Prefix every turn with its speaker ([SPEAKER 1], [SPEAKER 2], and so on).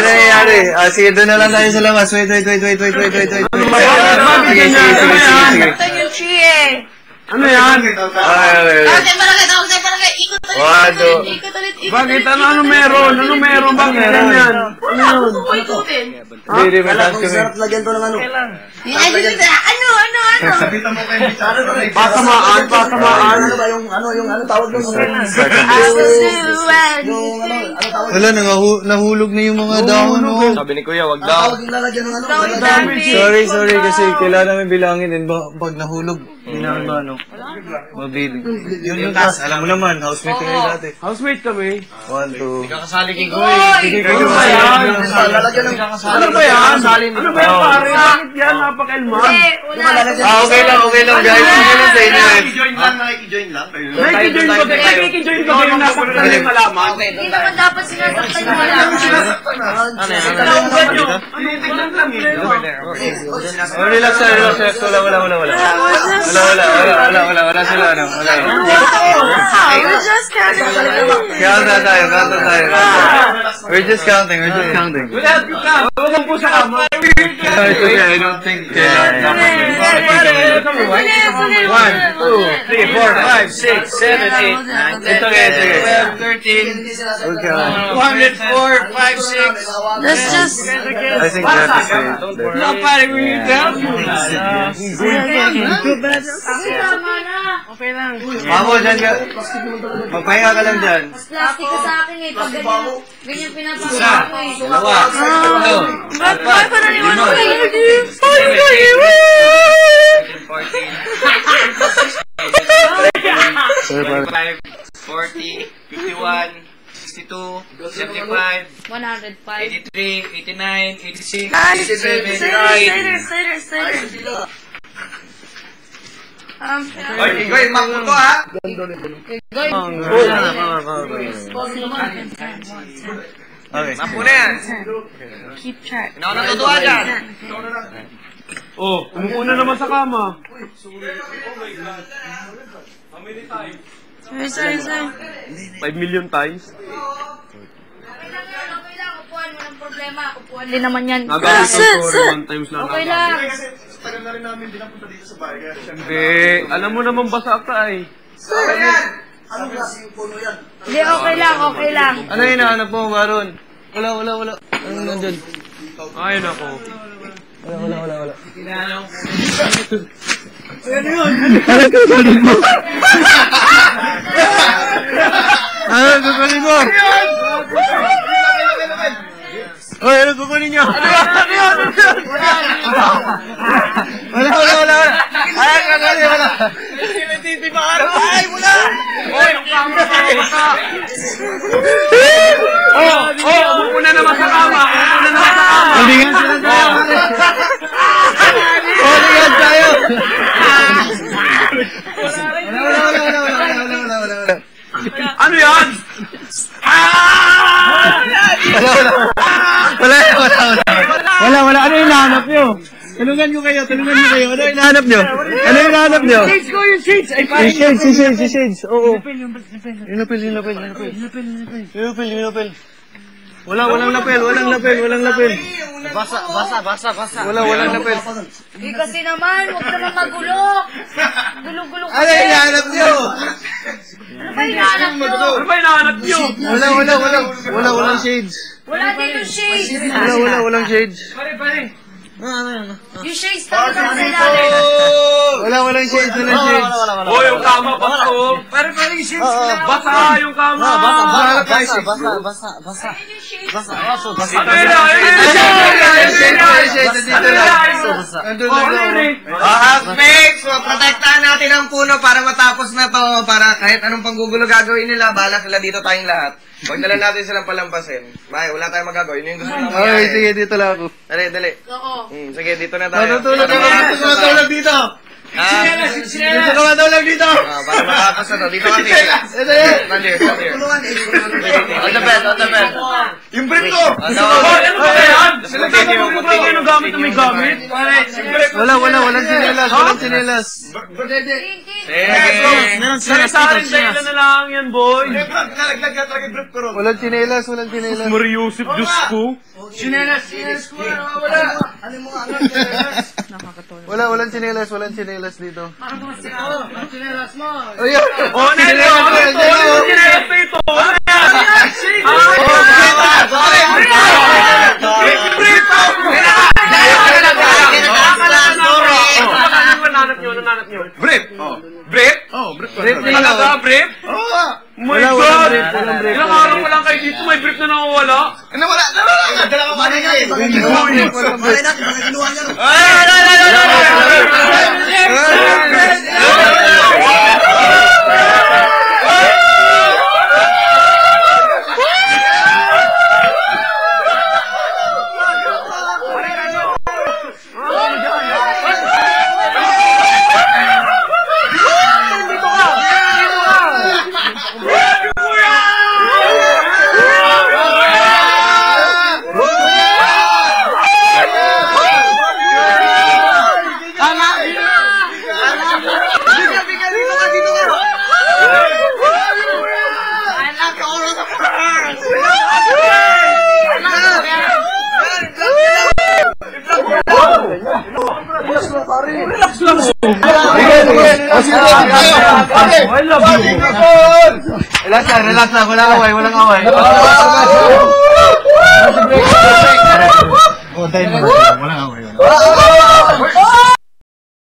[SPEAKER 1] nangyayari? Sige, doon na lang tayo sa labas. Wait. Sige.
[SPEAKER 2] Ano yan? Bakit? Ano meron? Ano meron? Bakit ganyan? Ano yun?
[SPEAKER 1] Hindi, may taas kami.
[SPEAKER 3] Sarap lagyan to ng ano.
[SPEAKER 4] Ano?
[SPEAKER 3] Sabitan mo kayo.
[SPEAKER 2] Pasamaan.
[SPEAKER 3] Ano ba yung tawag doon?
[SPEAKER 1] Wala, nahulog na yung mga dahon.
[SPEAKER 2] Sabi ni Kuya, wag daw.
[SPEAKER 3] Tawag yung lalagyan ng ano.
[SPEAKER 1] Sorry, kasi kailangan namin bilangin din. Pag nahulog, hindi namin ba mabili. Yun yung taas. Alam mo naman, housemate kami dati.
[SPEAKER 2] Housemate kami.
[SPEAKER 1] 1, 2.
[SPEAKER 4] Kakasali king Kuya.
[SPEAKER 2] Ano ba yan? Ano ba yan? Ano ba yan, pare? Bakit yan? Napaka-elman.
[SPEAKER 1] Okay lang guys. Sige lang sa inyo.
[SPEAKER 3] Nakikijoin lang.
[SPEAKER 2] Nakikijoin ko kayo nasa kanilang malaman.
[SPEAKER 4] Hindi naman dapat sinasaktan mo lang.
[SPEAKER 1] Relax. Wala sila.
[SPEAKER 4] We're just counting.
[SPEAKER 1] Count tayo. We're just counting.
[SPEAKER 2] Huwag ang pusa ka.
[SPEAKER 1] I don't think kailangan.
[SPEAKER 2] 1, 2, 3, 4, 5, 6, 7, 8, 9.
[SPEAKER 1] Ito sige.
[SPEAKER 4] 12, 13,
[SPEAKER 1] Okay.
[SPEAKER 4] 204, 5, 6.
[SPEAKER 5] Let's just...
[SPEAKER 1] I think that's the same.
[SPEAKER 2] No, pare, we need help. Okay lang.
[SPEAKER 1] Mamo, dyan ka. Magpahinga ka lang dyan.
[SPEAKER 4] Mas plastic ka sa akin eh. Pag ganyan pinapakita ko eh.
[SPEAKER 1] Dalawa.
[SPEAKER 5] Ba't pa naniwala ko kayo?
[SPEAKER 4] 40, 51, 62, 75,
[SPEAKER 5] 105.
[SPEAKER 4] 83, 89, 86,
[SPEAKER 5] Guys,
[SPEAKER 4] 87,
[SPEAKER 5] later.
[SPEAKER 4] Goy, mako to ha?
[SPEAKER 1] Okay.
[SPEAKER 4] Mapo na yan.
[SPEAKER 5] Keep track.
[SPEAKER 4] Ikaw natutuwa dyan.
[SPEAKER 2] Oh, umuna naman sa kama.
[SPEAKER 5] Sorry.
[SPEAKER 2] 5 million times.
[SPEAKER 4] Okay lang. Upuan, walang problema. Upuan.
[SPEAKER 5] Hindi naman yan.
[SPEAKER 2] Nagawin ko sorry 1 times lang.
[SPEAKER 4] Okay lang.
[SPEAKER 3] Tagal na rin namin dinapunta dito sa bahay.
[SPEAKER 2] Hindi. Alam mo naman basa ka eh.
[SPEAKER 3] Ano kasi yung puno yan?
[SPEAKER 4] Hindi, okay lang.
[SPEAKER 1] Ano yung hinahanap mo, Baron? Wala. Ano nandyan?
[SPEAKER 2] Ay, nako.
[SPEAKER 1] Wala. Ano kukunin mo? Oy, ano kukunin nyo? Wala. Ay, wala. Ay, wala!
[SPEAKER 2] Oy, ang kama ka! Umuna naman sa kama!
[SPEAKER 1] Halingan sila tayo! Halingan tayo! Wala.
[SPEAKER 2] Ano yan?
[SPEAKER 1] Wala. Ano yung hinahanap nyo? Tulungan ko kayo. Ano yung hinahanap nyo?
[SPEAKER 2] Shades!
[SPEAKER 1] Si Shades. Oo. Yung lapel. Walang lapel.
[SPEAKER 3] Basa.
[SPEAKER 1] Walang lapel.
[SPEAKER 4] Hindi kasi naman, huwag naman magulo. Gulo-gulo ka.
[SPEAKER 1] Ano yung hinahanap nyo?
[SPEAKER 4] Ano ba hinahanap mo?
[SPEAKER 2] Ano ba hinahanap nyo?
[SPEAKER 1] Walang shades.
[SPEAKER 4] Wala dito shades.
[SPEAKER 1] Walang shades.
[SPEAKER 2] Pare.
[SPEAKER 4] Yung shades talaga sa ilalim.
[SPEAKER 1] Walang shades.
[SPEAKER 2] Oh, yung kama basa oh. Pare, yung shades na. Basa yung kama.
[SPEAKER 3] Basa.
[SPEAKER 2] Ano yun?
[SPEAKER 4] Max, protektahan natin ang puno para matapos na to. Para kahit anong panggugulo gagawin nila, bahala sila dito tayong lahat. Huwag na lang natin silang palampasin. Bye, wala tayong magagawin. Yun yung gusto naman.
[SPEAKER 1] Okay, sige, dito lang ako.
[SPEAKER 4] Dali.
[SPEAKER 5] Oo.
[SPEAKER 4] Sige, dito na tayo.
[SPEAKER 1] Matulog dito. Dito ka matulog dito.
[SPEAKER 4] Para matapos na to. Dito kami. Stand here. On the bed.
[SPEAKER 3] Yung brief ko!
[SPEAKER 2] Ano ba yan? Sila kayo ng gamit na may gamit.
[SPEAKER 1] Walang chinelas, walang chinelas.
[SPEAKER 2] Sari-saring dahilan na lang yan, boy.
[SPEAKER 3] Nalaglag ka talaga yung brief ko ron.
[SPEAKER 1] Walang chinelas.
[SPEAKER 2] Maria Yusuf, Diyos ko.
[SPEAKER 3] Chinelas ko. Wala. Ano mo nga nga?
[SPEAKER 1] Walang chinelas dito.
[SPEAKER 3] Chinelas mo.
[SPEAKER 1] Ayun!
[SPEAKER 2] Oh, Nelly! Oh, chinelas na ito!
[SPEAKER 3] Brief.
[SPEAKER 2] Brief?
[SPEAKER 3] Oh, brief.
[SPEAKER 2] Talaga, brief?
[SPEAKER 3] Oo.
[SPEAKER 2] My God!
[SPEAKER 1] Walang brief.
[SPEAKER 2] Ilang araw pa lang kayo dito, may brief na nawawala?
[SPEAKER 3] Nawala. Dala ko pa rin nga eh. Bakit natin, bakit kinuha niya ron?
[SPEAKER 1] Relax lang. Walang away. Walang away.